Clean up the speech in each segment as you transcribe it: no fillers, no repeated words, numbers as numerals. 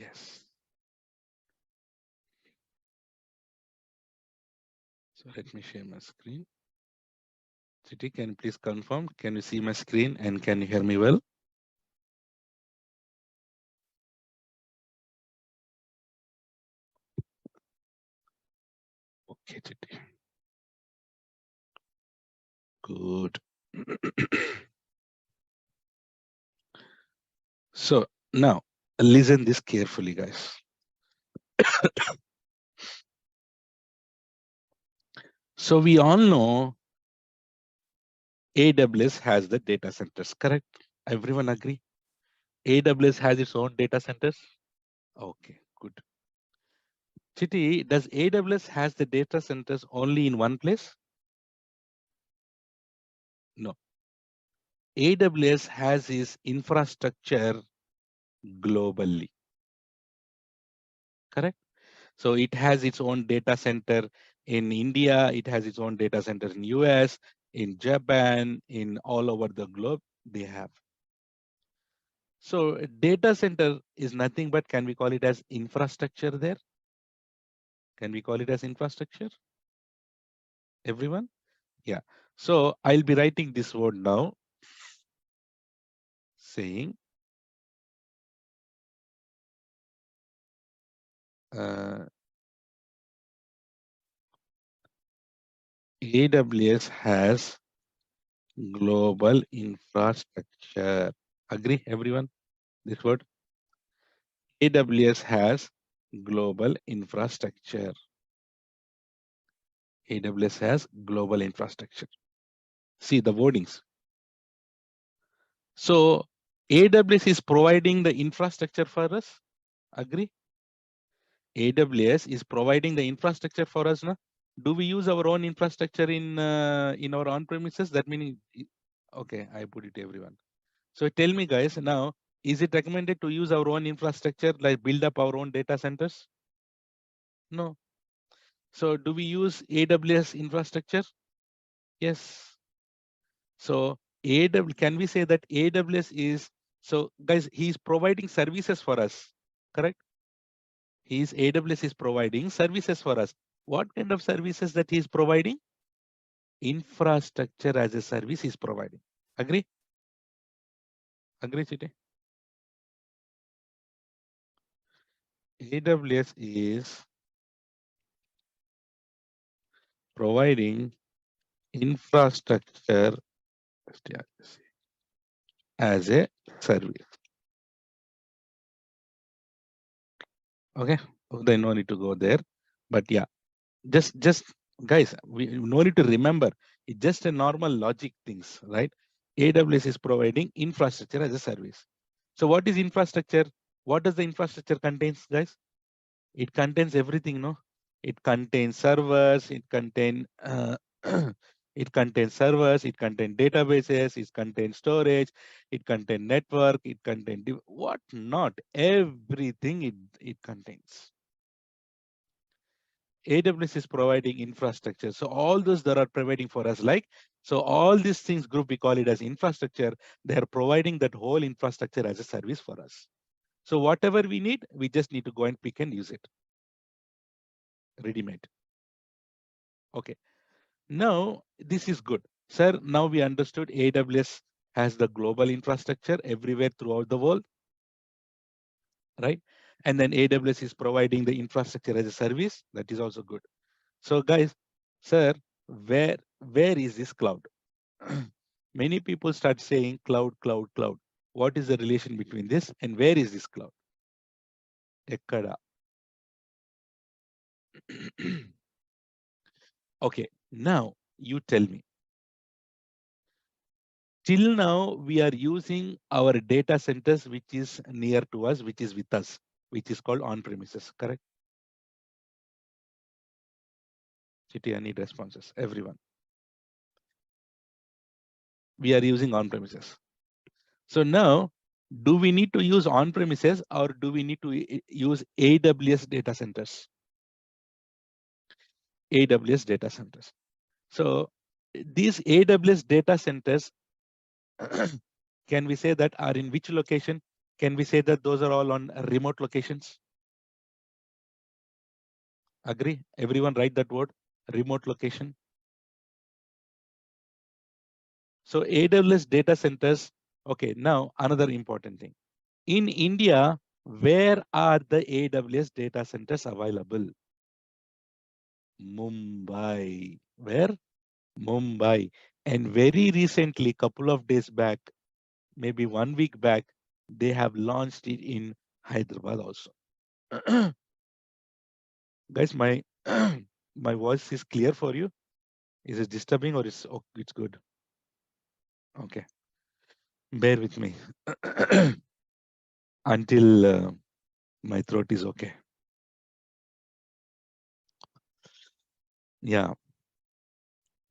Yes. So let me share my screen. Chiti, can you please confirm? Can you see my screen and can you hear me well? Okay, Chiti. Good. So now listen this carefully, guys. So we all know AWS has the data centers, correct? Everyone agree? AWS has its own data centers? Okay, good. Chiti, does AWS has the data centers only in one place? No. AWS has its infrastructure globally, correct? So it has its own data center in India, it has its own data center in US, in Japan, in all over the globe, they have. So data center is nothing but, can we call it as infrastructure there? Can we call it as infrastructure? Everyone? Yeah. So I'll be writing this word now, saying AWS has global infrastructure. Agree, everyone? This word? AWS has global infrastructure. AWS has global infrastructure. See the wordings. So AWS is providing the infrastructure for us. Agree? AWS is providing the infrastructure for us. No? Do we use our own infrastructure in our on-premises? That meaning, okay, I put it to everyone. So tell me, guys, now, is it recommended to use our own infrastructure, like build up our own data centers? No. So do we use AWS infrastructure? Yes. So AWS, can we say that AWS is, so guys, he's providing services for us, correct? AWS is providing services for us. What kind of services that he's providing? Infrastructure as a service is providing. Agree? Agree, Chite? AWS is providing infrastructure as a service. Okay, then no need to go there. But yeah, just guys, we no need to remember. It's just a normal logic things, right? AWS is providing infrastructure as a service. So what is infrastructure? What does the infrastructure contains, guys? It contains everything, no? It contains servers, it contains it contains servers, it contains databases, it contains storage, it contains network, it contains what not, everything it contains. AWS is providing infrastructure. So all those that are providing for us, like, so all these things group, we call it as infrastructure. They are providing that whole infrastructure as a service for us. So whatever we need, we just need to go and pick and use it. Ready-made. Okay. Now, this is good. Sir, now we understood AWS has the global infrastructure everywhere throughout the world, right? And then AWS is providing the infrastructure as a service. That is also good. So guys, sir, where is this cloud? Many people start saying cloud, cloud, cloud. What is the relation between this and where is this cloud? Ekkada. Okay, now you tell me. Till now, we are using our data centers, which is near to us, which is with us, which is called on-premises, correct? Chiti, I need responses, everyone. We are using on-premises. So now, do we need to use on-premises or do we need to use AWS data centers? AWS data centers. So these AWS data centers, can we say that are in which location? Can we say that those are all on remote locations? Agree? Everyone write that word, remote location. So AWS data centers. Okay, now another important thing. In India, where are the AWS data centers available? Mumbai. Where? Mumbai. And very recently, couple of days back, maybe 1 week back, they have launched it in Hyderabad also. Guys, my my voice is clear for you? Is it disturbing or it's good? Okay. Bear with me until my throat is okay. Yeah.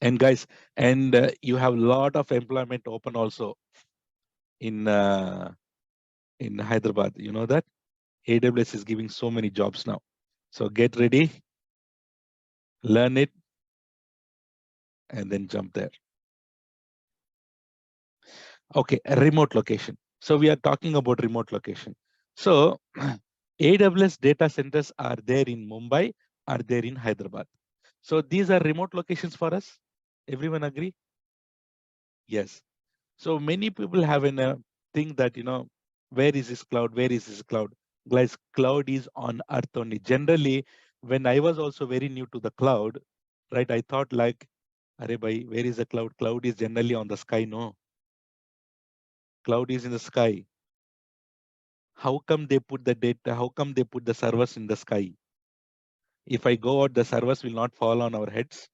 And guys, and you have a lot of employment open also in Hyderabad. You know that AWS is giving so many jobs now. So get ready, learn it, and then jump there. Okay, a remote location. So we are talking about remote location. So AWS data centers are there in Mumbai, are there in Hyderabad. So these are remote locations for us. Everyone agree? Yes. So many people have a thing that, where is this cloud? Where is this cloud? Guys, cloud is on earth only. Generally, when I was also very new to the cloud, right, I thought like, Arey bhai, where is the cloud? Cloud is generally on the sky. No, cloud is in the sky. How come they put the data? How come they put the servers in the sky? If I go out, the servers will not fall on our heads,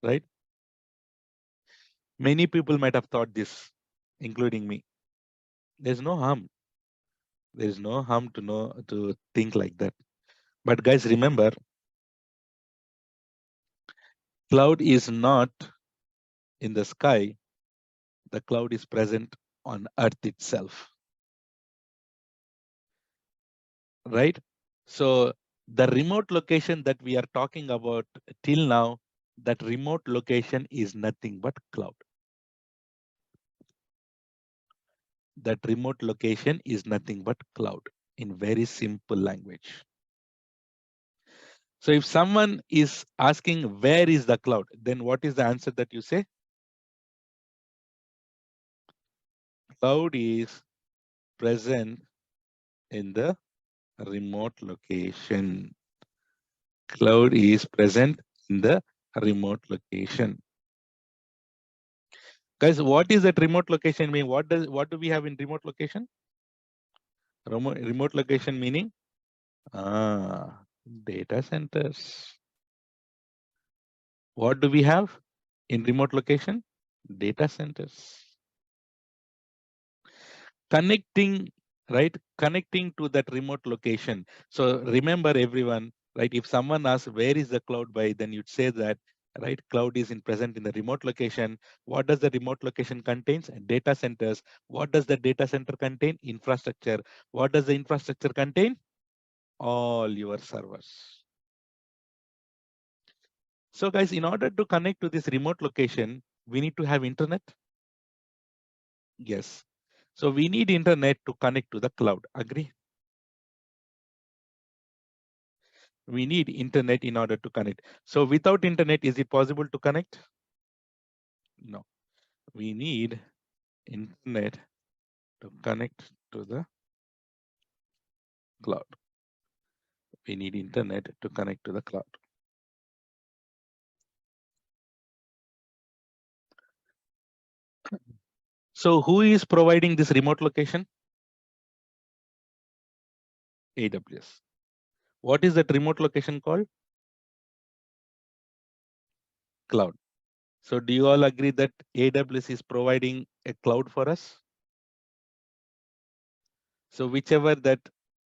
right? Many people might have thought this, including me. There's no harm. There is no harm to think like that. But guys, remember, cloud is not in the sky. The cloud is present on earth itself, right? So the remote location that we are talking about till now, that remote location is nothing but cloud. That remote location is nothing but cloud in very simple language. So if someone is asking where is the cloud, then what is the answer that you say? Cloud is present in the remote location. Cloud is present in the remote location. Guys, what is that remote location mean? What do we have in remote location? Remote location meaning data centers. What do we have in remote location? Data centers. Connecting, right? Connecting to that remote location. So remember everyone, right? If someone asks where is the cloud by, then you'd say that, right? Cloud is present in the remote location. What does the remote location contains? Data centers. What does the data center contain? Infrastructure. What does the infrastructure contain? All your servers. So guys, in order to connect to this remote location, we need to have internet. Yes. So we need internet to connect to the cloud. Agree? We need internet in order to connect. So without internet, is it possible to connect? No. We need internet to connect to the cloud. We need internet to connect to the cloud. So who is providing this remote location? AWS. What is that remote location called? Cloud. So do you all agree that AWS is providing a cloud for us? So whichever that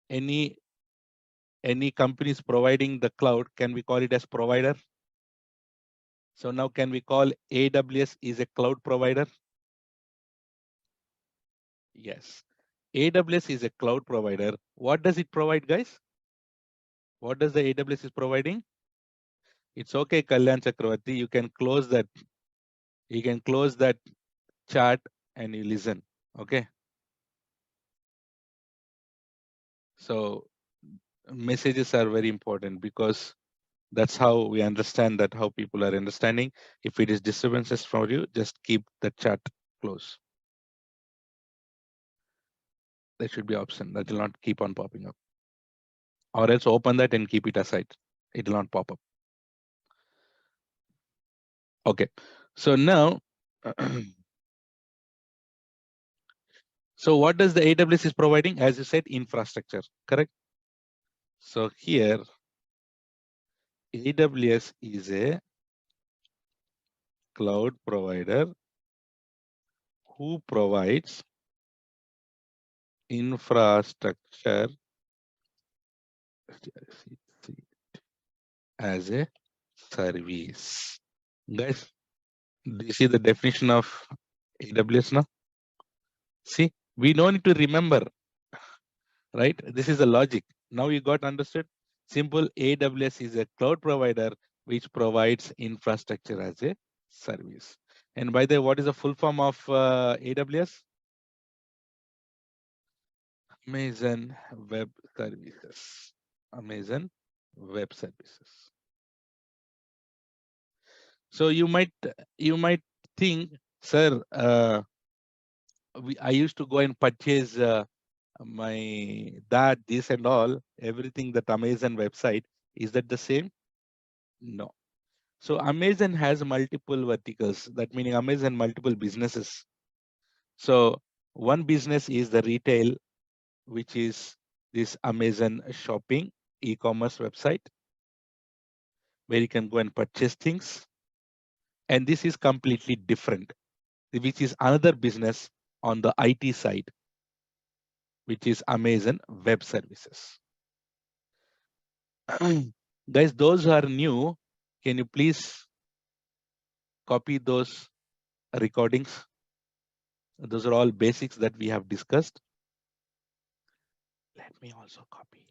any company is providing the cloud, can we call it as provider? So now can we call AWS is a cloud provider? Yes. AWS is a cloud provider. What does it provide, guys? What does the AWS is providing? It's okay, Kalyan Chakravarti. You can close that. You can close that chat and you listen. Okay. So messages are very important because that's how we understand that how people are understanding. If it is disturbances for you, just keep the chat close. There should be option that will not keep on popping up, or else open that and keep it aside. It will not pop up. Okay, so now, so what does the AWS is providing? As you said, infrastructure, correct? So here, AWS is a cloud provider who provides infrastructure as a service. Guys, do you see the definition of AWS now? See, we don't need to remember, right? This is the logic. Now you got understood. Simple. AWS is a cloud provider which provides infrastructure as a service. And by the way, what is the full form of AWS? Amazon Web Services. Amazon Web Services. So you might think, sir, I used to go and purchase my that, this and all, everything that Amazon website. Is that the same? No. So Amazon has multiple verticals. That meaning Amazon multiple businesses. So one business is the retail, which is this Amazon shopping e-commerce website where you can go and purchase things. And this is completely different, which is another business on the IT side, which is Amazon Web Services. Guys, those who are new, can you please copy those recordings? Those are all basics that we have discussed. Let me also copy.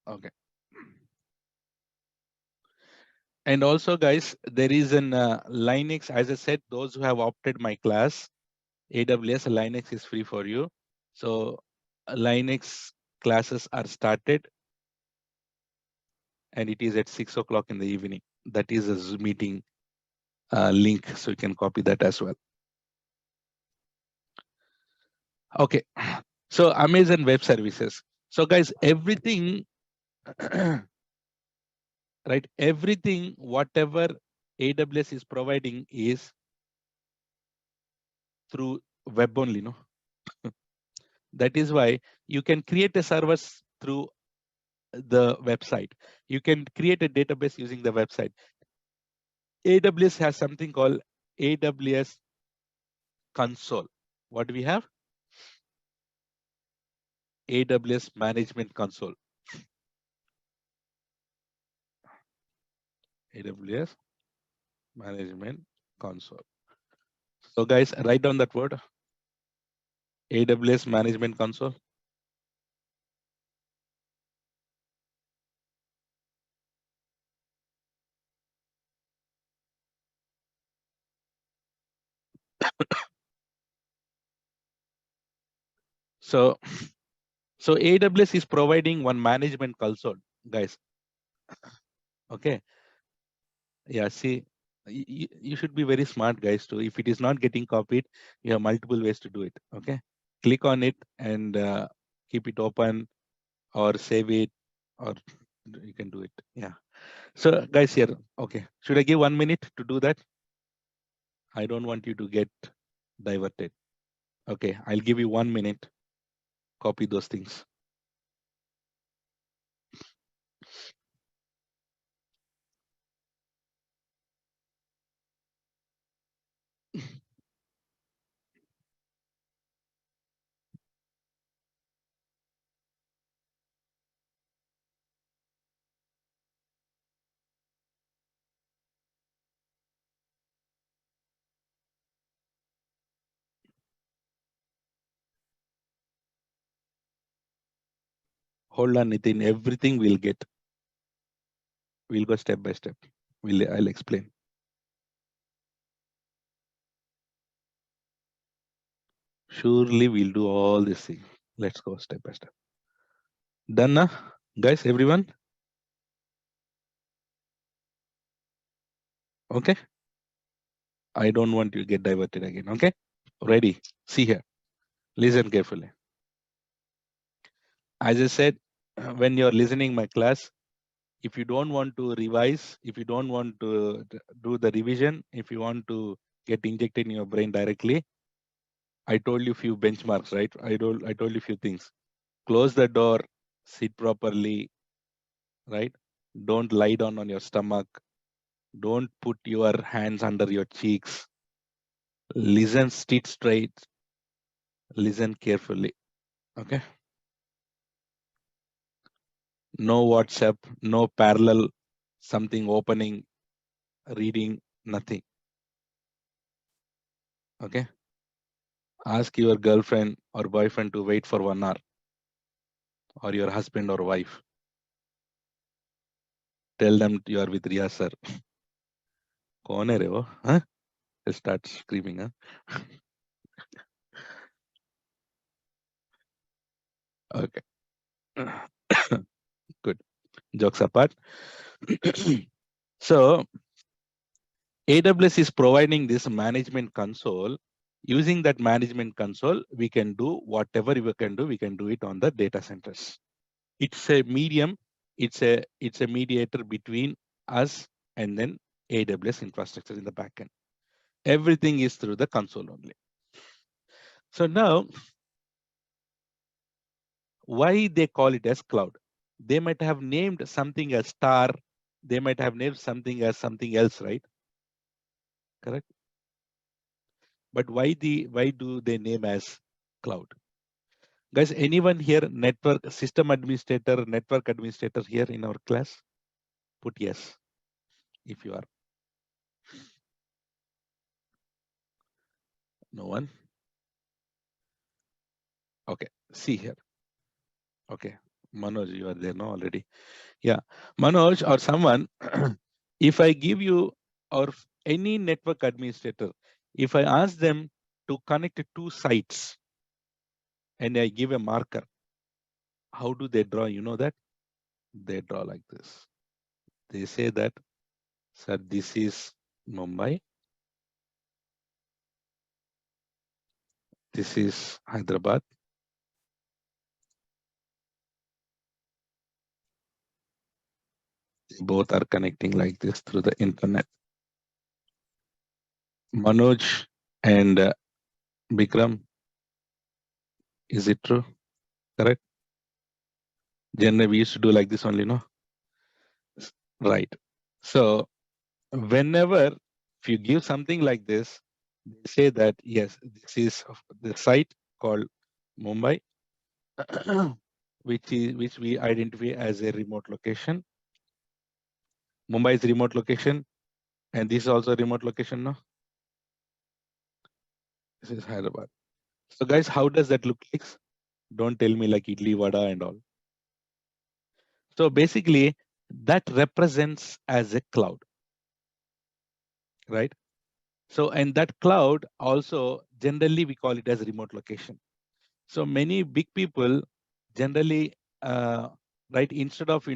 Okay. And also, guys, there is an Linux. As I said, those who have opted my class, AWS Linux is free for you. So Linux classes are started, and it is at 6 o'clock in the evening. That is a Zoom meeting link, so you can copy that as well. Okay, so Amazon Web Services. So guys, everything, right? Everything, whatever AWS is providing is through web only, no? That is why you can create a service through the website. You can create a database using the website. AWS has something called AWS console. What do we have? AWS management console. AWS management console. So guys, write down that word, AWS management console. So AWS is providing one management console, guys. Okay. Yeah, see, you should be very smart, guys, too. If it is not getting copied, you have multiple ways to do it. Okay. Click on it and keep it open or save it, or you can do it. Yeah. So guys here, okay. Should I give 1 minute to do that? I don't want you to get diverted. Okay. I'll give you 1 minute. Copy those things. Hold on, Nitin. Everything we'll get. We'll go step by step. I'll explain. Surely we'll do all this thing. Let's go step by step. Done, na? Guys, everyone? Okay. I don't want you to get diverted again. Okay. Ready. See here. Listen carefully. As I said, when you're listening my class, if you don't want to revise, if you don't want to do the revision, if you want to get injected in your brain directly, I told you few benchmarks, right? I told you few things. Close the door, sit properly, right? Don't lie down on your stomach. Don't put your hands under your cheeks. Listen, sit straight. Listen carefully. Okay. No WhatsApp, no parallel, something opening, reading, nothing. Okay. Ask your girlfriend or boyfriend to wait for 1 hour, or your husband or wife. Tell them you are with Riya sir. कौन है रे वो? Huh? They'll start screaming. Huh? Okay. Good. Jokes apart. So AWS is providing this management console. Using that management console, we can do whatever we can do. We can do it on the data centers. It's a medium. It's a mediator between us and then AWS infrastructure in the backend. Everything is through the console only. So now, why they call it as cloud? They might have named something as star. They might have named something as something else, right? Correct. But why do they name as cloud? Guys, anyone here network system administrator, network administrator here in our class? Put yes, if you are. No one? Okay, see here. Okay, Manoj, you are there now already. Yeah, Manoj or someone, if I give you or any network administrator, if I ask them to connect two sites and I give a marker, how do they draw? You know that? They draw like this. They say that, sir, this is Mumbai. This is Hyderabad. Both are connecting like this through the internet. Manoj and Bikram, is it true? Correct? Generally, we used to do like this only, no? Right. So whenever if you give something like this, they say that yes, this is the site called Mumbai, which we identify as a remote location. Mumbai is remote location, and this is also a remote location, no? This is Hyderabad. So guys, how does that look like? Don't tell me like idli vada and all. So basically, that represents as a cloud, right? So and that cloud also generally we call it as remote location. So many big people generally, right, instead of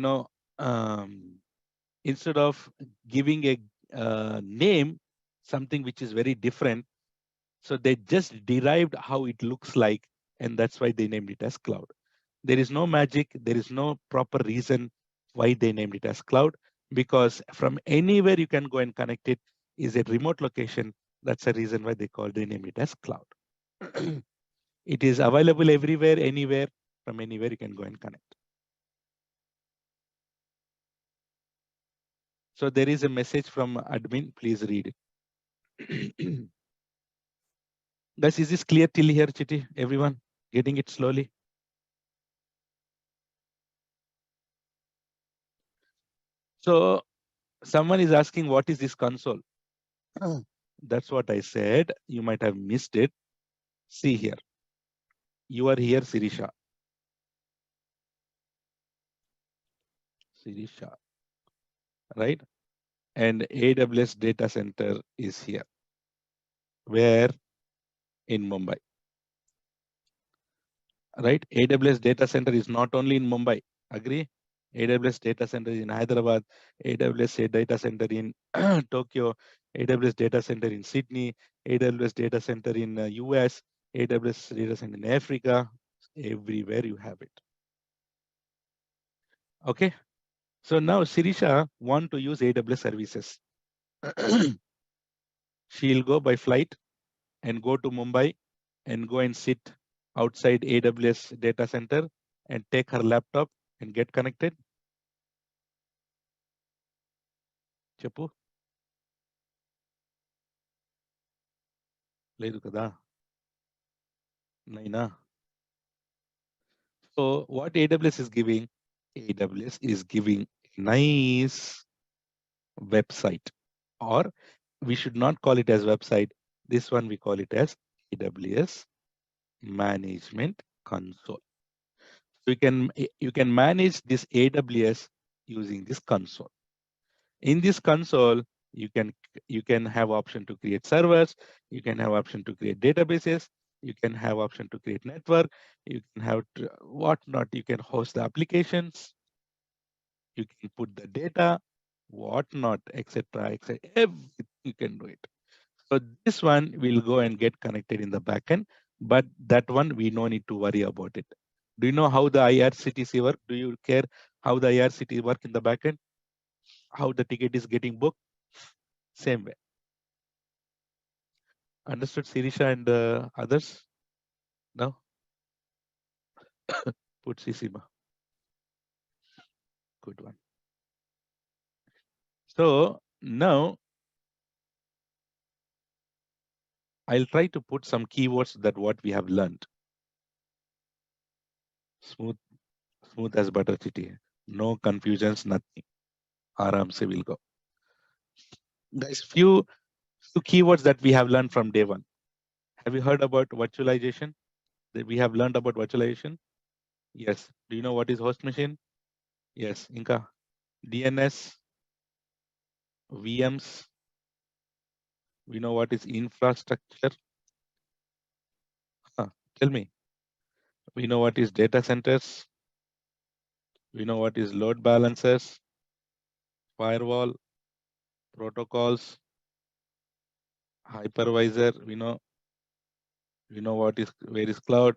instead of giving a name, something which is very different, so they just derived how it looks like, and that's why they named it as cloud. There is no magic. There is no proper reason why they named it as cloud, because from anywhere you can go and connect it is a remote location. That's the reason why they name it as cloud. It is available everywhere, anywhere. From anywhere you can go and connect. So there is a message from admin. Please read it. Guys, is this clear till here, Chiti? Everyone getting it slowly? So someone is asking, what is this console? That's what I said. You might have missed it. See here. You are here, Sirisha. Sirisha, right? and AWS data center is here. Where? In Mumbai. Right? AWS data center is not only in Mumbai. Agree? AWS data center is in Hyderabad, AWS data center in Tokyo, AWS data center in Sydney, AWS data center in US, AWS data center in Africa. Everywhere you have it. Okay. So now Sirisha want to use AWS services. She'll go by flight and go to Mumbai and go and sit outside AWS data center and take her laptop and get connected. Cheppu. లేదు కదా నైనా. So what AWS is giving? AWS is giving a nice website, or we should not call it as website. This one we call it as AWS Management Console. So you can manage this AWS using this console. In this console, you can have option to create servers, you can have option to create databases, you can have option to create network, you can have whatnot, you can host the applications, you can put the data, whatnot, etc., etc. Everything you can do it. So this one will go and get connected in the backend, but that one we no need to worry about it. Do you know how the IRCTC work? Do you care how the IRCTC work in the backend? How the ticket is getting booked? Same way. Understood, Sirisha and others? No? Put Sisima. Good one. So now I'll try to put some keywords that what we have learned. Smooth as butter chitty. No confusions, nothing. Aram se will go. Guys, few keywords that we have learned from day one. Have you heard about virtualization? That we have learned about virtualization? Yes. Do you know what is host machine? Yes. Inka. DNS, VMs. We know what is infrastructure. Tell me. We know what is data centers. We know what is load balancers, firewall, protocols, hypervisor. We know what is where is cloud.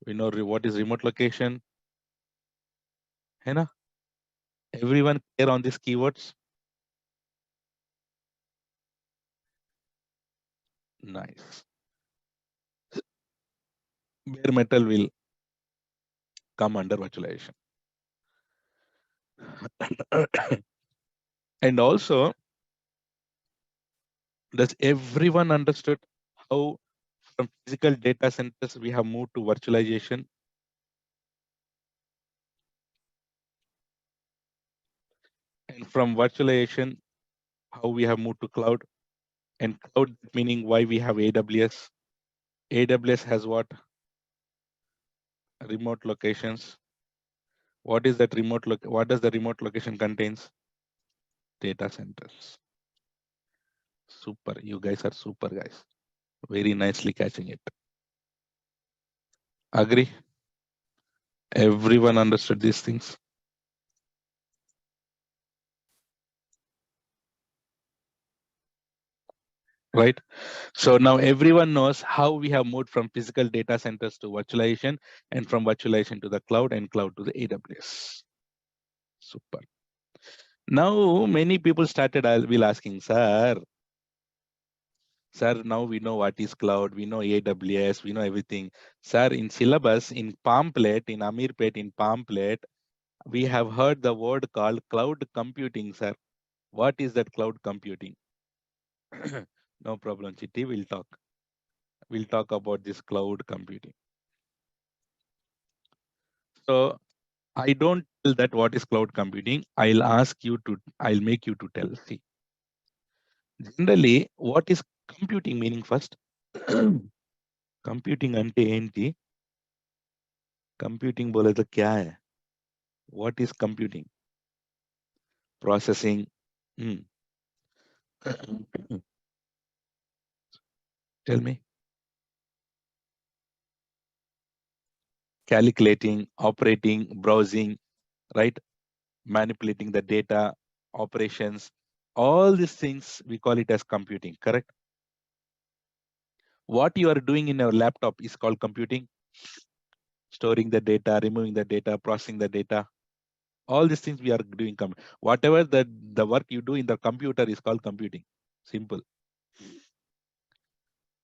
We know what is remote location. Hai na? Everyone clear on these keywords? Nice. Bare metal will come under virtualization. And also, does everyone understood how from physical data centers we have moved to virtualization? And from virtualization, how we have moved to cloud? And cloud meaning why we have AWS. AWS has what? Remote locations. What is that remote what does the remote location contains? Data centers. Super. You guys are super guys. Very nicely catching it. Agree? Everyone understood these things? Right? So now everyone knows how we have moved from physical data centers to virtualization, and from virtualization to the cloud, and cloud to the AWS. Super. Now many people started will asking, sir, now we know what is cloud, we know AWS, we know everything. Sir, in syllabus, in pamphlet, in Amirpet, in pamphlet, we have heard the word called cloud computing, sir. What is that cloud computing? No problem, Chitti, we'll talk. We'll talk about this cloud computing. So I don't tell that what is cloud computing. I'll make you to tell. See, generally, what is computing meaning first? Computing ante enti? Computing bole to kya hai? What is computing? Processing. Tell me. Calculating, operating, browsing, right? Manipulating the data, operations, all these things we call it as computing, correct? What you are doing in your laptop is called computing. Storing the data, removing the data, processing the data. All these things we are doing. Whatever the work you do in the computer is called computing. Simple.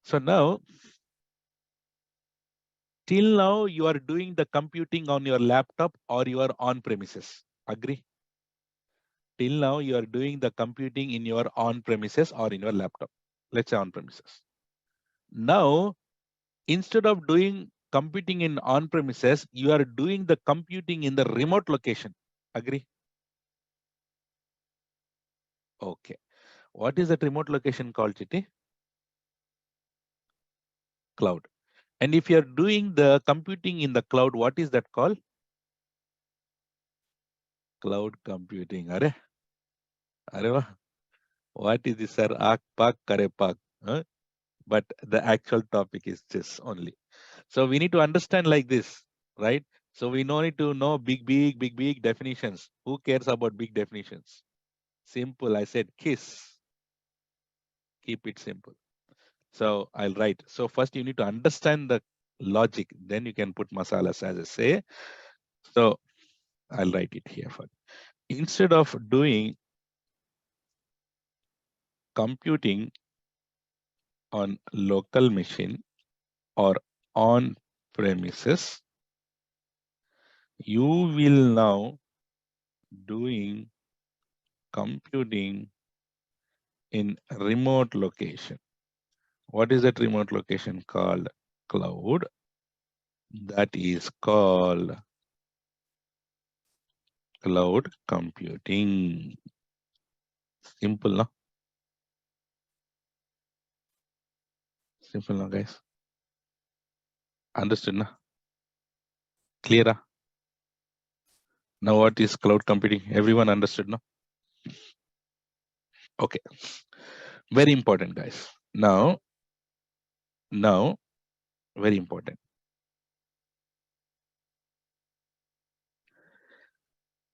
So now, till now, you are doing the computing on your laptop or you are on premises. Agree? Till now, you are doing the computing in your on premises or in your laptop. Let's say on premises. Now, instead of doing computing in on premises, you are doing the computing in the remote location. Agree? Okay. What is that remote location called, Chiti? Cloud. And if you're doing the computing in the cloud, what is that called? Cloud computing. Are? What is this, sir? Ak pak kare pak. Huh? But the actual topic is this only. So we need to understand like this, right? So we don't need to know big definitions. Who cares about big definitions? Simple. I said kiss. Keep it simple. So I'll write. So first you need to understand the logic. Then you can put masalas as I say. So I'll write it here for. Instead of doing computing on local machine or on premises, you will now doing computing in remote location. What is that remote location called? Cloud. That is called cloud computing. Simple, no? Simple, no, guys? Understood, no? Clear? No? Now what is cloud computing? Everyone understood, no? Okay. Very important, guys. Now, very important.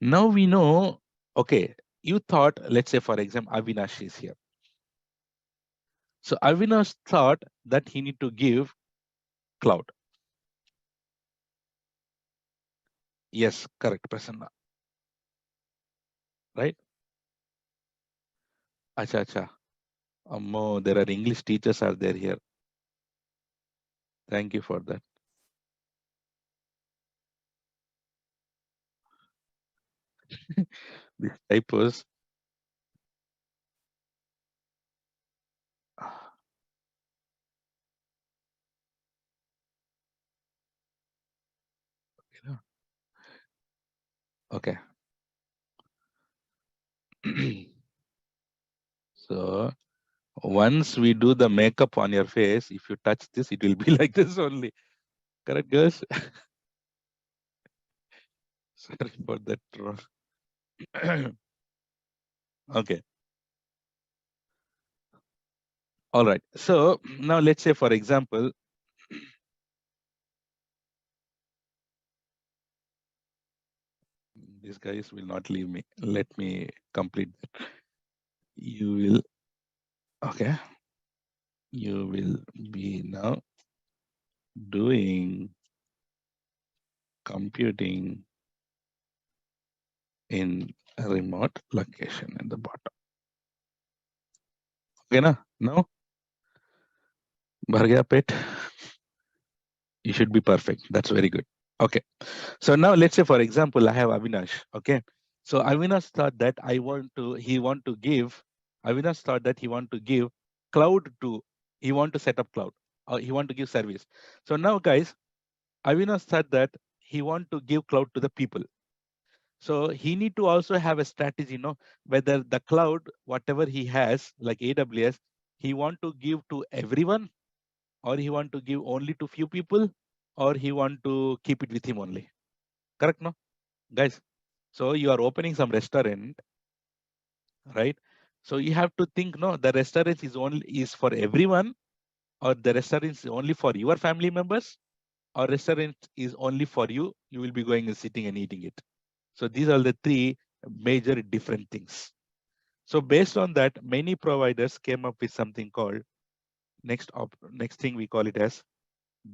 Now we know, okay, you thought, let's say for example, Avinash is here. So Avinash thought that he need to give cloud. Yes, correct, Prasanna. Right? Acha, acha. There are English teachers are there here. Thank you for that. These typos. Okay. So once we do the makeup on your face, if you touch this, it will be like this only. Correct, girls? Sorry for that. Okay. All right. So now let's say, for example, these guys will not leave me. Let me complete that. You will, okay. You will be now doing computing in a remote location in the bottom. Okay, na? No? Bhar gaya pet? You should be perfect. That's very good. Okay. So now let's say, for example, I have Avinash. Okay. So Avinash thought that Avinash thought that he want to give cloud to, he want to set up cloud or he want to give service. So now guys, Avinash thought that he want to give cloud to the people. So he need to also have a strategy, whether the cloud, whatever he has, like AWS, he want to give to everyone, or he want to give only to few people, or he want to keep it with him only. Correct, no? Guys, so you are opening some restaurant, right? So you have to think, no, the restaurant is for everyone, or the restaurant is only for your family members, or restaurant is only for you. You will be going and sitting and eating it. So these are the three major different things. So based on that, many providers came up with something called next thing we call it as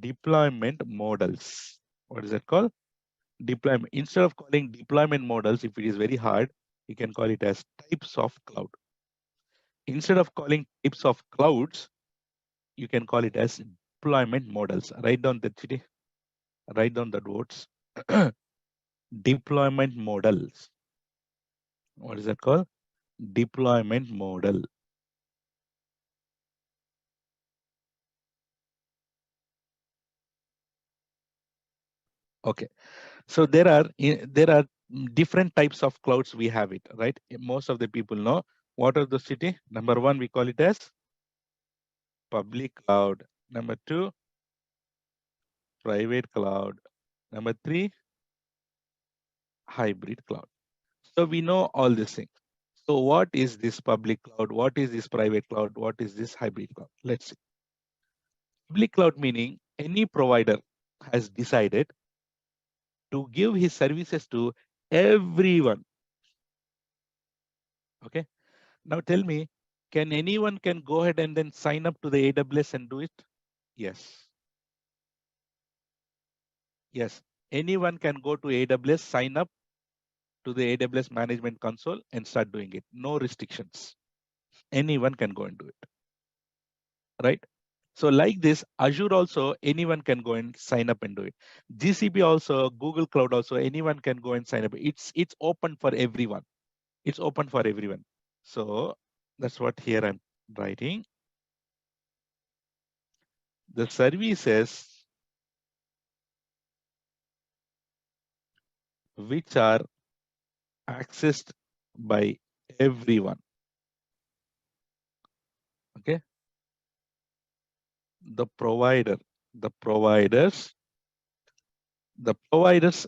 deployment models. What is that called? Deployment. Instead of calling deployment models, if it is very hard, you can call it as types of cloud. Instead of calling types of clouds, you can call it as deployment models. Write down that, Chidi. Write down the words. Deployment models. What is that called? Deployment model. Okay. So there are different types of clouds we have it, right? Most of the people know. What are the city? Number one, we call it as public cloud. Number two, private cloud. Number three, hybrid cloud. So we know all these things. So what is this public cloud? What is this private cloud? What is this hybrid cloud? Let's see. Public cloud meaning any provider has decided to give his services to everyone. Okay. Now tell me, can anyone can go ahead and then sign up to the AWS and do it? Yes. Yes. Anyone can go to AWS, sign up to the AWS management console and start doing it. No restrictions. Anyone can go and do it. Right? So like this, Azure also, anyone can go and sign up and do it. GCP also, Google Cloud also, anyone can go and sign up. It's open for everyone. It's open for everyone. So that's what here I'm writing. The services which are accessed by everyone. Okay. The providers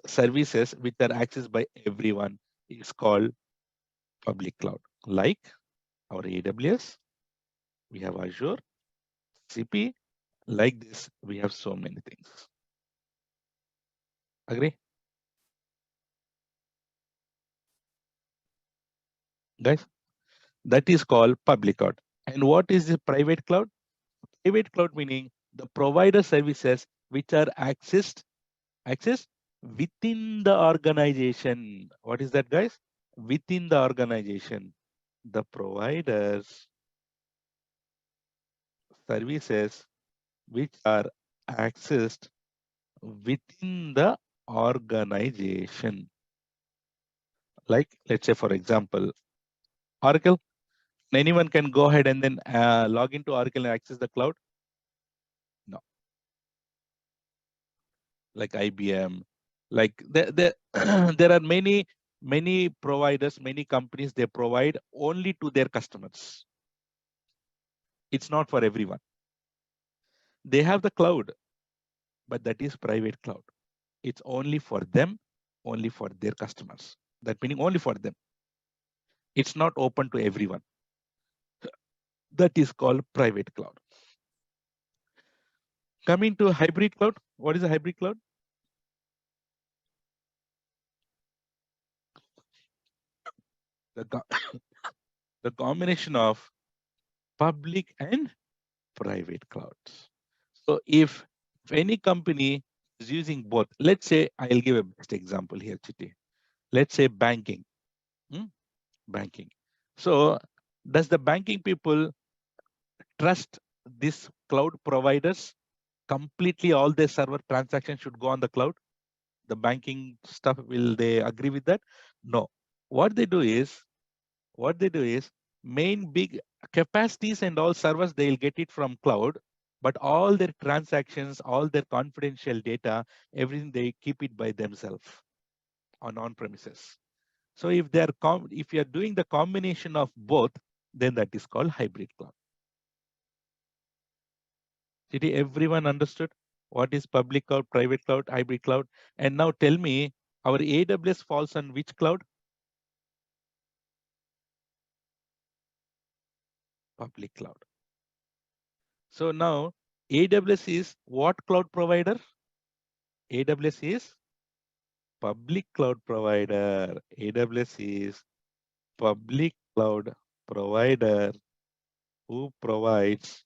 services which are accessed by everyone is called public cloud. Like our AWS, we have Azure, CP. Like this, we have so many things. Agree? Guys, that is called public cloud. And what is the private cloud? Private cloud meaning the provider services which are accessed within the organization. What is that, guys? Within the organization. The providers services which are accessed within the organization. Like, let's say, for example, Oracle. Anyone can go ahead and then log into Oracle and access the cloud? No. Like IBM, like there are many providers, many companies, they provide only to their customers. It's not for everyone. They have the cloud, but that is private cloud. It's only for them, only for their customers. That meaning only for them. It's not open to everyone. That is called private cloud. Coming to hybrid cloud, what is a hybrid cloud? The combination of public and private clouds. So if any company is using both, let's say I'll give a best example here, Chiti. Let's say banking. Banking. So does the banking people trust these cloud providers completely? All their server transactions should go on the cloud? The banking stuff, will they agree with that? No. What they do is main big capacities and all servers, they'll get it from cloud, but all their transactions, all their confidential data, everything, they keep it by themselves on premises. So if if you're doing the combination of both, then that is called hybrid cloud. Did everyone understood what is public cloud, private cloud, hybrid cloud? And now tell me, our AWS falls on which cloud? Public cloud. So now AWS is what cloud provider? AWS is public cloud provider. AWS is public cloud provider who provides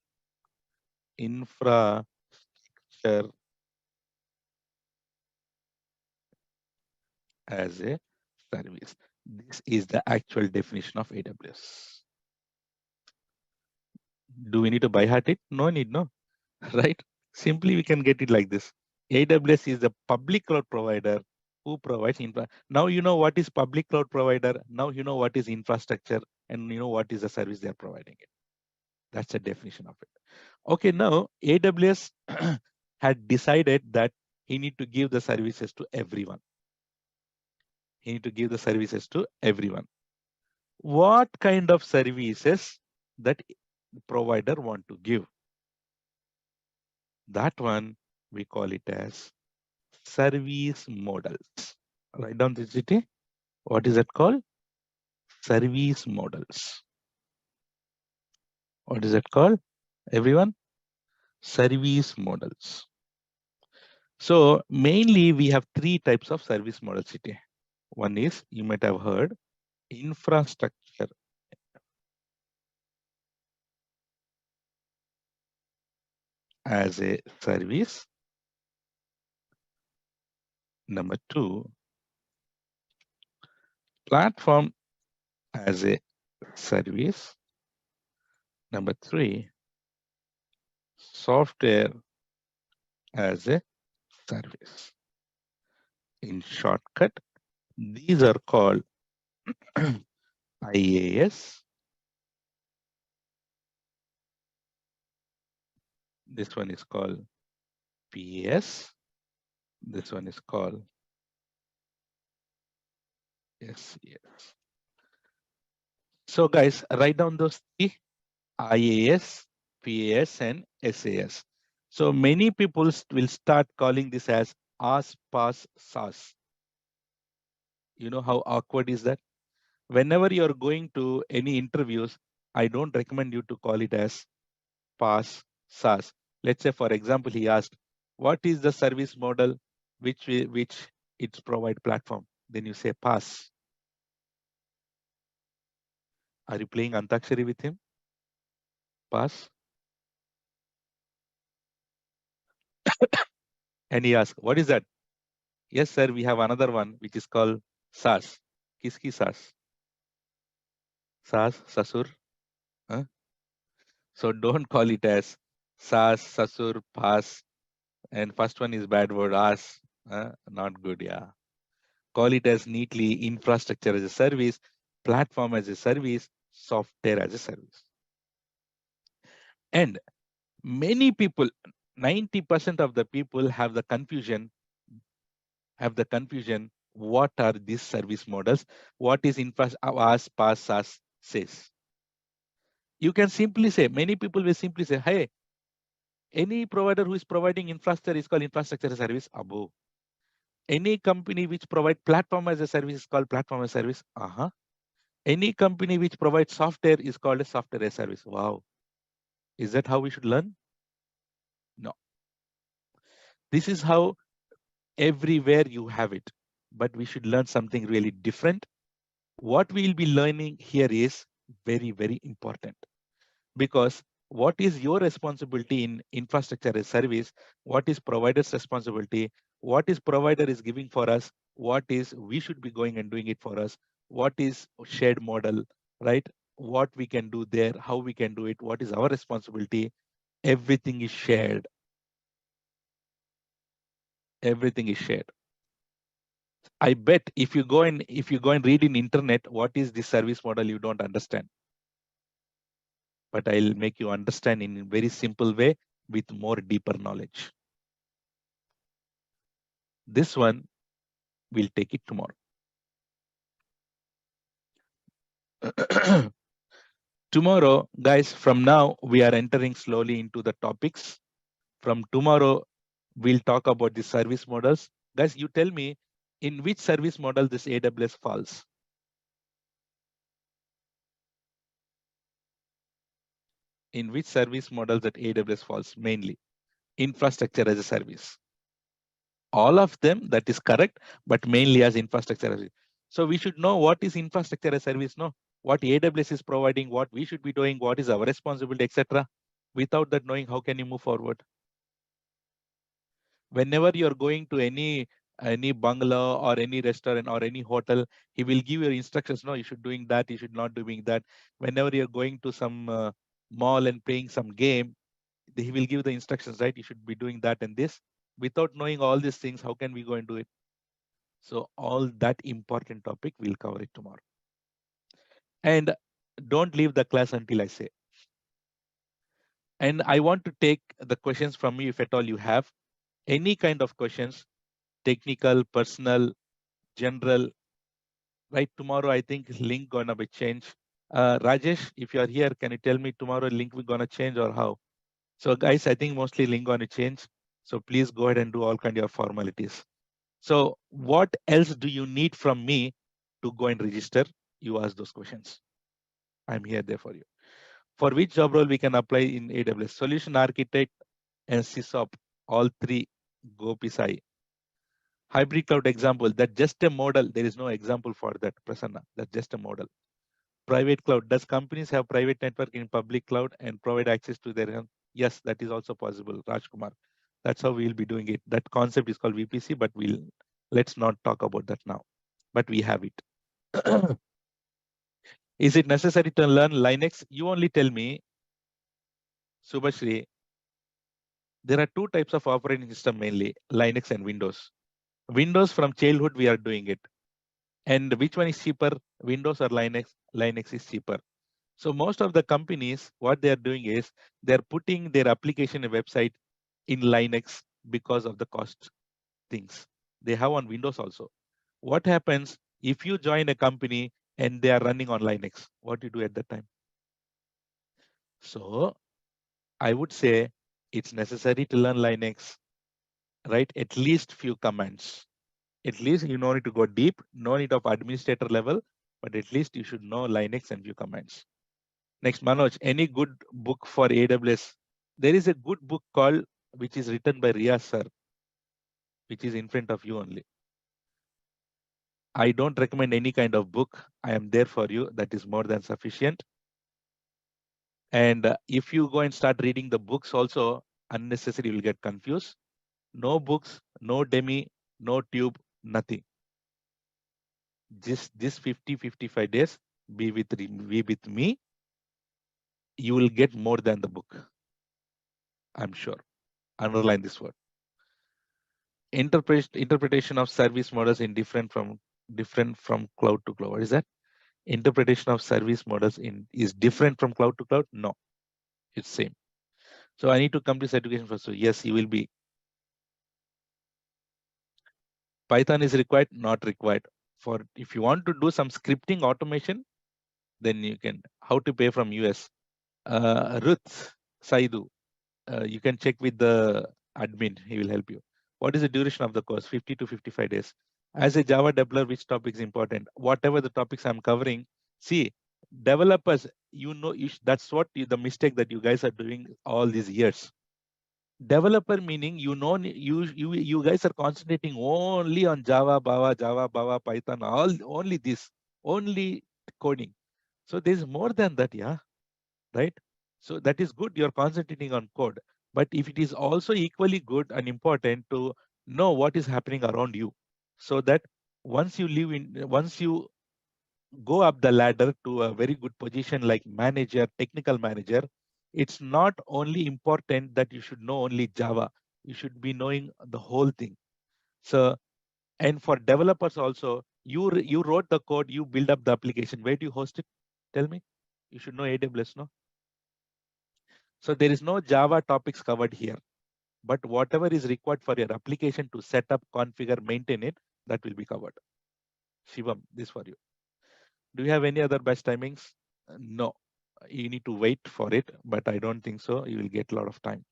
infrastructure as a service. This is the actual definition of AWS. Do we need to by heart it? No need, no, right? Simply we can get it like this. AWS is the public cloud provider who provides infra. Now you know what is public cloud provider. Now you know what is infrastructure, and you know what is the service they are providing it. That's the definition of it. Okay, now AWS had decided that he need to give the services to everyone. He need to give the services to everyone. What kind of services that the provider want to give? That one we call it as service models. Write down this GT. What is that called? Service models. What is that called? Everyone? Service models. So mainly we have three types of service models GT. One is, you might have heard, infrastructure as a service. Number two, platform as a service. Number three, software as a service. In shortcut, these are called IaaS. This one is called PaaS. This one is called SaaS. So guys, write down those three: IaaS, PaaS, and SaaS. So many people will start calling this as IaaS, PaaS, SaaS. You know how awkward is that? Whenever you're going to any interviews, I don't recommend you to call it as PaaS, SaaS. Let's say, for example, he asked, what is the service model which it's provide platform? Then you say PaaS. Are you playing Antakshari with him? PaaS. And he asked, what is that? Yes, sir, we have another one which is called SaaS. Kiski SaaS? SaaS, Sasur. Huh? So don't call it as SaaS, Sasur, PaaS. And first one is bad word, AS. Not good, yeah. Call it as neatly infrastructure as a service, platform as a service, software as a service. And many people, 90% of the people have the confusion, what are these service models? What is IaaS, PaaS, SaaS says? You can simply say, many people will simply say, hey, any provider who is providing infrastructure is called infrastructure as a service. Above. Any company which provide platform as a service is called platform as a service. Any company which provides software is called a software as a service. Wow. Is that how we should learn? No. This is how everywhere you have it. But we should learn something really different. What we'll be learning here is very, very important. Because what is your responsibility in infrastructure as a service? What is provider's responsibility? What is provider is giving for us? What is we should be going and doing it for us? What is shared model, right? What we can do there, how we can do it, what is our responsibility? Everything is shared. Everything is shared. I bet if you go and read in internet, what is the service model, you don't understand. But I'll make you understand in a very simple way with more deeper knowledge. This one, we'll take it tomorrow. Tomorrow, guys, from now, we are entering slowly into the topics. From tomorrow, we'll talk about the service models. Guys, you tell me, in which service model this AWS falls? in which service models that AWS falls mainly? Infrastructure as a service. All of them, that is correct, but mainly as infrastructure as a service. So we should know what is infrastructure as a service, no? What AWS is providing, what we should be doing, what is our responsibility, etc. Without that knowing, how can you move forward? Whenever you're going to any bungalow or any restaurant or any hotel, he will give you instructions. No, you should doing that. You should not doing that. Whenever you're going to some mall and playing some game, he will give the instructions, right? You should be doing that and this. Without knowing all these things, how can we go and do it? So all that important topic, we'll cover it tomorrow. And don't leave the class until I say. And I want to take the questions from you if at all you have any kind of questions, technical, personal, general, right? Tomorrow, I think link gonna be changed. Rajesh, if you are here, can you tell me tomorrow link we gonna change or how? So guys, I think mostly link gonna change. So please go ahead and do all kind of formalities. So what else do you need from me to go and register? You ask those questions. I'm here there for you. For which job role we can apply in AWS? Solution architect and SysOp, all three go beside. Hybrid cloud example, that's just a model. There is no example for that, Prasanna. That's just a model. Private cloud, does companies have private network in public cloud and provide access to their own? Yes, that is also possible, Rajkumar. That's how we'll be doing it. That concept is called VPC, but let's not talk about that now. But we have it. Is it necessary to learn Linux? You only tell me, Subhashri. There are two types of operating system mainly, Linux and Windows. Windows from childhood we are doing it. And which one is cheaper, Windows or Linux? Linux is cheaper. So most of the companies, what they are doing is they're putting their application and website in Linux because of the cost things. They have on Windows also. What happens if you join a company and they are running on Linux? What do you do at that time? So I would say it's necessary to learn Linux, right? At least few commands. At least you don't need to go deep, no need of administrator level, but at least you should know Linux and few commands. Next, Manoj, any good book for AWS? There is a good book called, which is written by Riaz sir, which is in front of you only. I don't recommend any kind of book. I am there for you. That is more than sufficient. And if you go and start reading the books also, unnecessary, you will get confused. No books, no demi, no tube, nothing. Just this 50-55 days, be with me. You will get more than the book. I'm sure. Underline this word. Interpretation of service models in different from cloud to cloud. What is that? Interpretation of service models is different from cloud to cloud? No, it's same. So I need to complete education first. So yes, you will be. Python is required, not required. For if you want to do some scripting automation, then you can. How to pay from US? Ruth Saidu, you can check with the admin. He will help you. What is the duration of the course? 50 to 55 days. As a Java developer, which topic is important? Whatever the topics I'm covering, see, developers, that's what the mistake that you guys are doing all these years. Developer meaning, you guys are concentrating only on Java, Python, only this, only coding. So there's more than that, yeah, right? So that is good. You're concentrating on code, but if it is also equally good and important to know what is happening around you, so that once you go up the ladder to a very good position like manager, technical manager, it's not only important that you should know only Java. You should be knowing the whole thing. So, and for developers also, you wrote the code, you build up the application. Where do you host it? Tell me. You should know AWS, no? So there is no Java topics covered here, but whatever is required for your application to set up, configure, maintain it, that will be covered. Shivam, this for you. Do you have any other batch timings? No, you need to wait for it, but I don't think so. You will get a lot of time.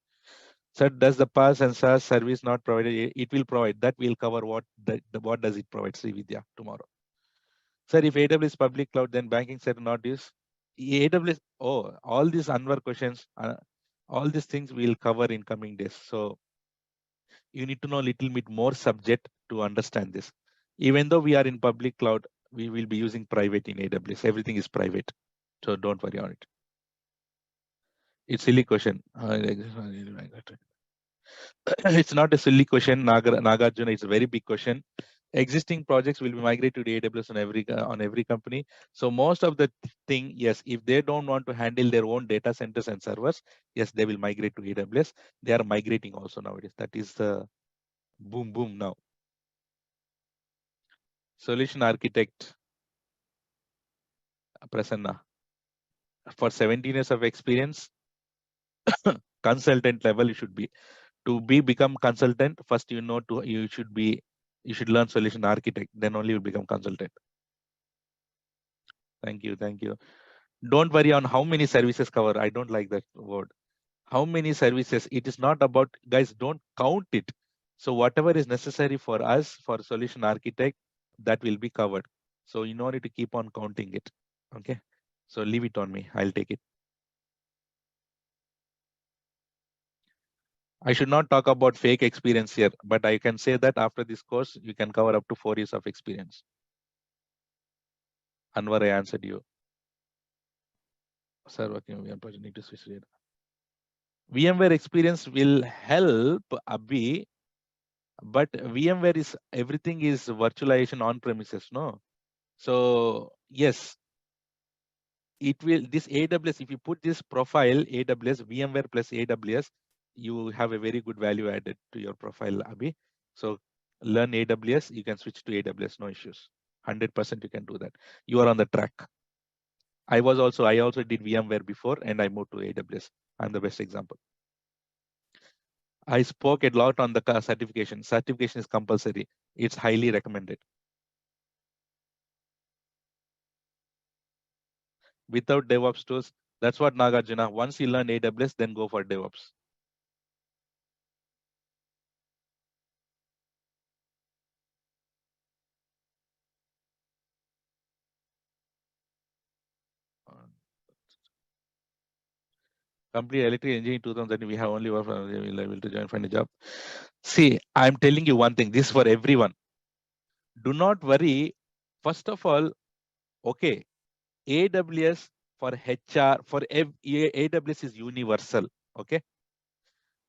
So does the PaaS and SaaS service not provided? It will provide. That will cover what does it provide, Srividya, tomorrow. Sir, if AWS public cloud, then banking sector not use? AWS, oh, all these Anwar questions, all these things we'll cover in coming days. So you need to know a little bit more subject to understand this. Even though we are in public cloud, we will be using private in AWS. Everything is private. So don't worry on it. It's silly question. It's not a silly question, Nagarjuna. It's a very big question. Existing projects will be migrated to AWS on every company. So most of the thing, yes, if they don't want to handle their own data centers and servers, yes, they will migrate to AWS. They are migrating also nowadays. That is the boom now. Solution architect, Prasanna, for 17 years of experience, consultant level you should be. To become consultant, first you should learn solution architect, then only you become consultant. Thank you. Don't worry on how many services cover. I don't like that word. How many services? It is not about, guys, don't count it. So whatever is necessary for us for solution architect, that will be covered. So you don't need to keep on counting it. Okay. So leave it on me. I'll take it. I should not talk about fake experience here, but I can say that after this course, you can cover up to 4 years of experience. Anwar, I answered you. Sir, working project need to switch data. VMware experience will help Abhi, but VMware is everything is virtualization on premises, no? So yes, it will, this AWS, if you put this profile AWS, VMware plus AWS, you have a very good value added to your profile, Abhi. So learn AWS, you can switch to AWS, no issues. 100% you can do that. You are on the track. I also did VMware before and I moved to AWS. I'm the best example. I spoke a lot on the certification. Certification is compulsory. It's highly recommended. Without DevOps tools, that's what Nagarjuna. Once you learn AWS, then go for DevOps. Complete electric engineering 2013. We have only one level to join find a job. See, I'm telling you one thing. This is for everyone. Do not worry. First of all, okay, AWS for HR for AWS is universal. Okay.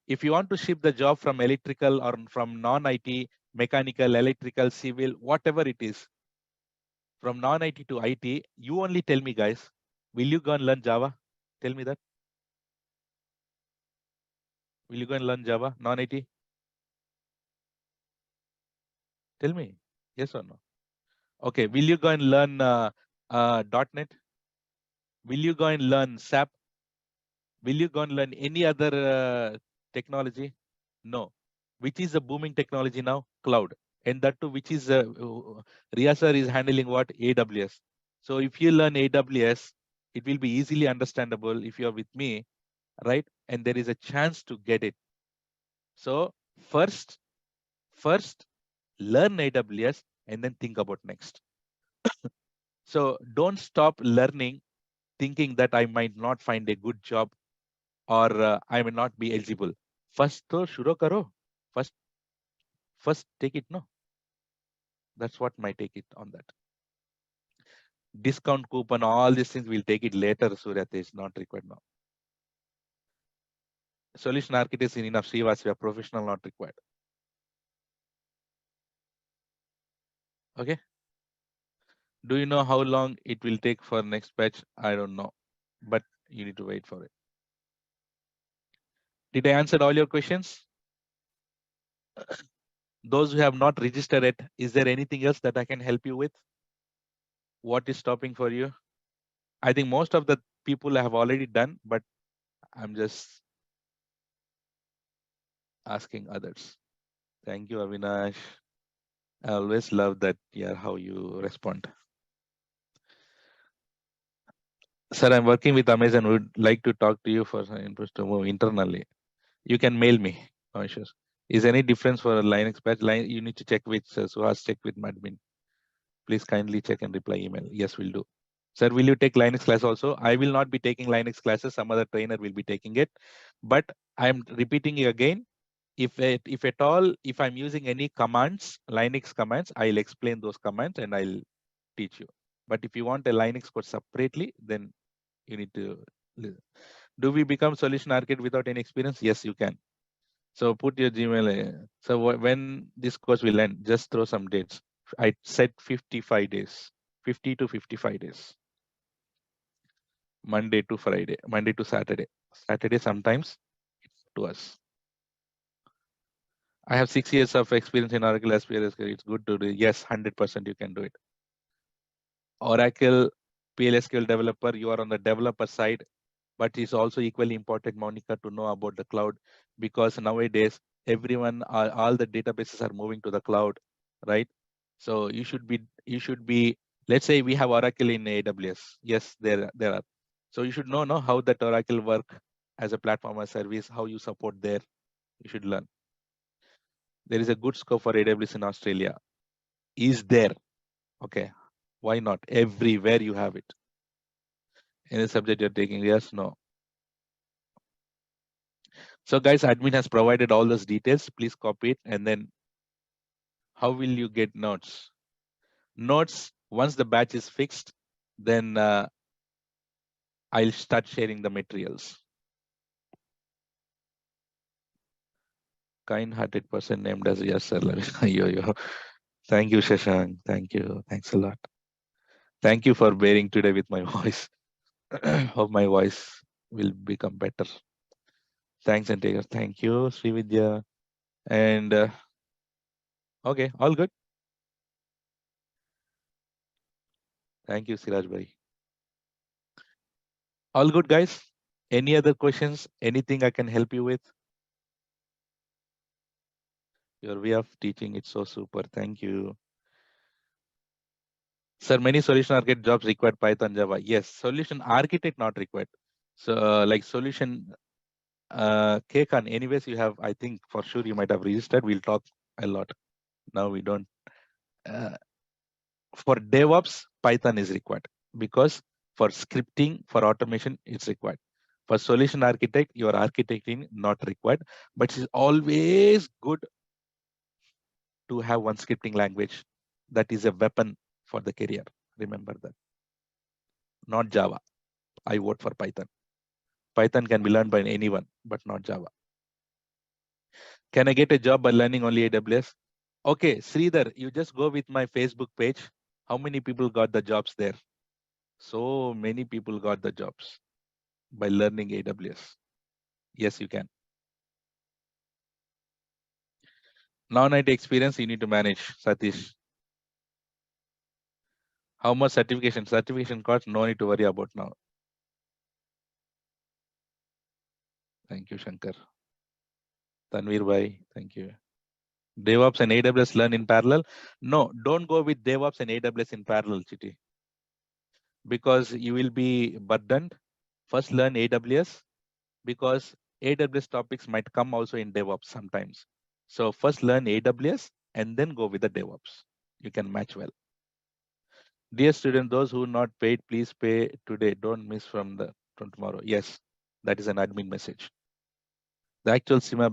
If you want to shift the job from electrical or from non-IT, mechanical, electrical, civil, whatever it is, from non-IT to IT, you only tell me, guys, will you go and learn Java? Tell me that. Will you go and learn Java, non-IT? Tell me, yes or no? Okay, will you go and learn .NET? Will you go and learn SAP? Will you go and learn any other technology? No. Which is the booming technology now? Cloud. And that too, which is Ria sir is handling what? AWS. So if you learn AWS, it will be easily understandable if you're with me, right? And there is a chance to get it. So first learn AWS and then think about next. So don't stop learning thinking that I might not find a good job or I may not be eligible. First to shuru karo. First take it, no? That's what might take it on that. Discount coupon, all these things we'll take it later, Surya. Is not required now. Solution architect in enough Srivastava, professional not required. Okay. Do you know how long it will take for next batch? I don't know, but you need to wait for it. Did I answer all your questions? Those who have not registered it, is there anything else that I can help you with? What is stopping for you? I think most of the people have already done, but I'm just asking others. Thank you, Avinash. I always love that, yeah, how you respond. Sir, I'm working with Amazon. Would like to talk to you for some interest to move internally. You can mail me. No issues. Is any difference for a Linux patch? You need to check with Suhas, check with admin. Please kindly check and reply email. Yes, we'll do. Sir, will you take Linux class also? I will not be taking Linux classes. Some other trainer will be taking it. But I'm repeating it again. If at all, if I'm using any commands, Linux commands, I'll explain those commands and I'll teach you. But if you want a Linux code separately, then you need to listen. Do we become solution architect without any experience? Yes, you can. So put your Gmail. So when this course will end, just throw some dates. I said 55 days, 50 to 55 days. Monday to Friday, Monday to Saturday. Saturday sometimes it's to us. I have 6 years of experience in Oracle SPSS. It's good to do. Yes, 100% you can do it. Oracle PLSQL developer, you are on the developer side, but it's also equally important, Monica, to know about the cloud, because nowadays everyone, all the databases are moving to the cloud, right? So you should be. Let's say we have Oracle in AWS. Yes, there are. So you should know how that Oracle work as a platform as service, how you support there. You should learn. There is a good scope for AWS in Australia. Is there? Okay. Why not? Everywhere you have it. Any subject you're taking, yes, no. So guys, admin has provided all those details. Please copy it. And then how will you get notes? Notes, once the batch is fixed, then I'll start sharing the materials. Kind-hearted person named as Yasser. Yo. Thank you, Shashank. Thank you. Thanks a lot. Thank you for bearing today with my voice. Hope my voice will become better. Thanks and take care. Thank you, Srividya. And okay, all good. Thank you, Siraj Bhai. All good, guys. Any other questions? Anything I can help you with? Your way of teaching, it's so super. Thank you. Sir, many solution architect jobs required Python, Java. Yes, solution architect not required. So like solution KCON, anyways, you have, I think for sure you might have registered. We'll talk a lot. Now we don't. For DevOps, Python is required because for scripting, for automation, it's required. For solution architect, your architecting not required, but it's always good to have one scripting language that is a weapon for the career. Remember that. Not Java. I vote for Python. Python can be learned by anyone, but not Java. Can I get a job by learning only AWS? Okay, Sridhar, you just go with my Facebook page. How many people got the jobs there? So many people got the jobs by learning AWS. Yes, you can. Non-IT experience you need to manage, Satish. How much certification? Certification cost, no need to worry about now. Thank you, Shankar. Tanvir Bhai, thank you. DevOps and AWS learn in parallel? No, don't go with DevOps and AWS in parallel, Chiti. Because you will be burdened. First learn AWS, because AWS topics might come also in DevOps sometimes. So first learn AWS and then go with the DevOps. You can match well. Dear student, those who not paid, please pay today. Don't miss from tomorrow. Yes, that is an admin message. The actual SIMA